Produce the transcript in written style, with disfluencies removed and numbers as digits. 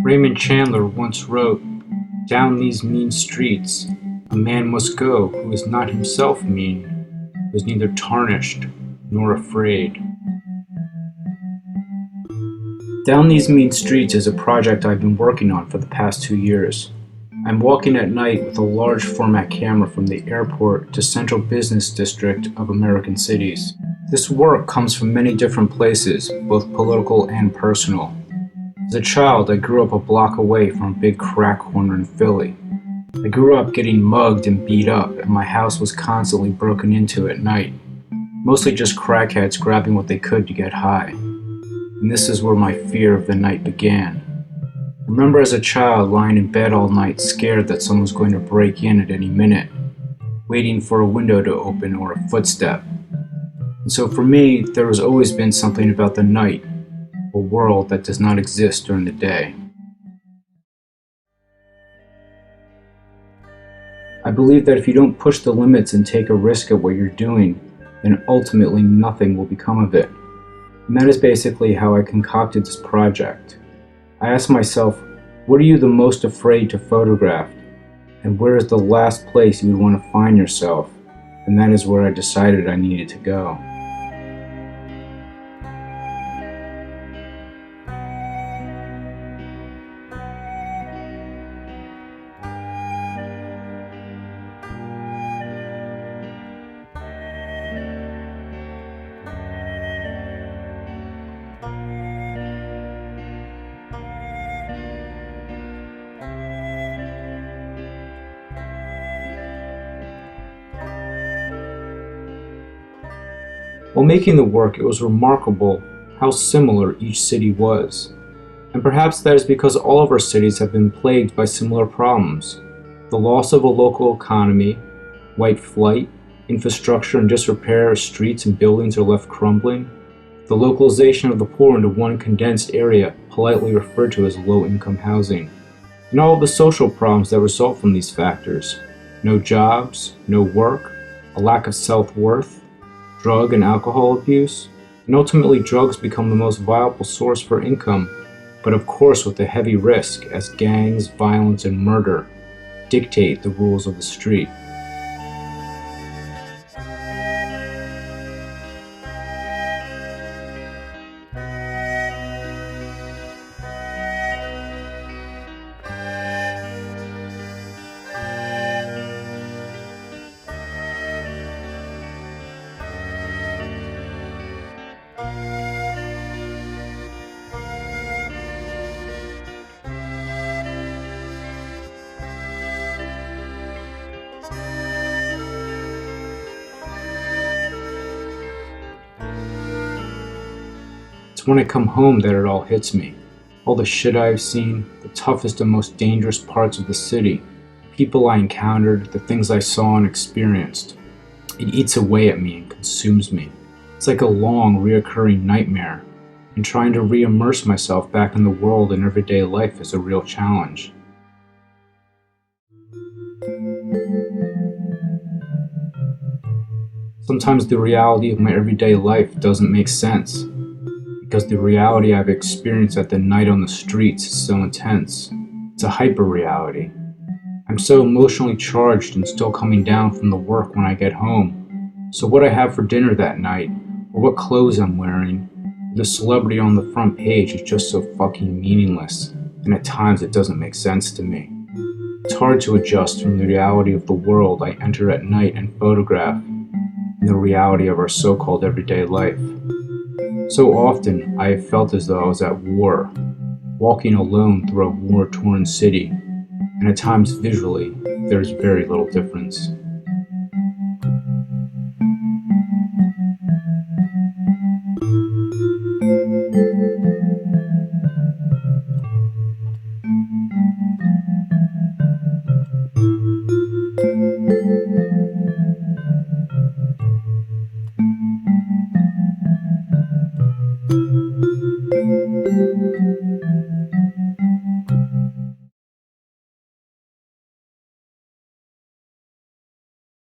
Raymond Chandler once wrote, "Down these mean streets, a man must go who is not himself mean, who is neither tarnished nor afraid." Down These Mean Streets is a project I've been working on for the past 2 years. I'm walking at night with a large format camera from the airport to central business district of American cities. This work comes from many different places, both political and personal. As a child, I grew up a block away from a big crack corner in Philly. I grew up getting mugged and beat up, and my house was constantly broken into at night. Mostly just crackheads grabbing what they could to get high. And this is where my fear of the night began. I remember as a child lying in bed all night scared that someone was going to break in at any minute, waiting for a window to open or a footstep. And so for me, there has always been something about the night, a world that does not exist during the day. I believe that if you don't push the limits and take a risk at what you're doing, then ultimately nothing will become of it. And that is basically how I concocted this project. I asked myself, what are you the most afraid to photograph? And where is the last place you would want to find yourself? And that is where I decided I needed to go. While making the work, it was remarkable how similar each city was. And perhaps that is because all of our cities have been plagued by similar problems. The loss of a local economy, white flight, infrastructure and disrepair of streets and buildings are left crumbling, the localization of the poor into one condensed area politely referred to as low-income housing, and all of the social problems that result from these factors. No jobs, no work, a lack of self-worth, drug and alcohol abuse, and ultimately drugs become the most viable source for income, but of course with a heavy risk as gangs, violence, and murder dictate the rules of the street. It's when I come home that it all hits me. All the shit I've seen, the toughest and most dangerous parts of the city, people I encountered, the things I saw and experienced. It eats away at me and consumes me. It's like a long, reoccurring nightmare, and trying to re-immerse myself back in the world and everyday life is a real challenge. Sometimes the reality of my everyday life doesn't make sense, because the reality I've experienced at the night on the streets is so intense. It's a hyper-reality. I'm so emotionally charged and still coming down from the work when I get home. So what I have for dinner that night, or what clothes I'm wearing, the celebrity on the front page is just so fucking meaningless, and at times it doesn't make sense to me. It's hard to adjust from the reality of the world I enter at night and photograph, and the reality of our so-called everyday life. So often, I have felt as though I was at war, walking alone through a war-torn city, and at times visually, there is very little difference.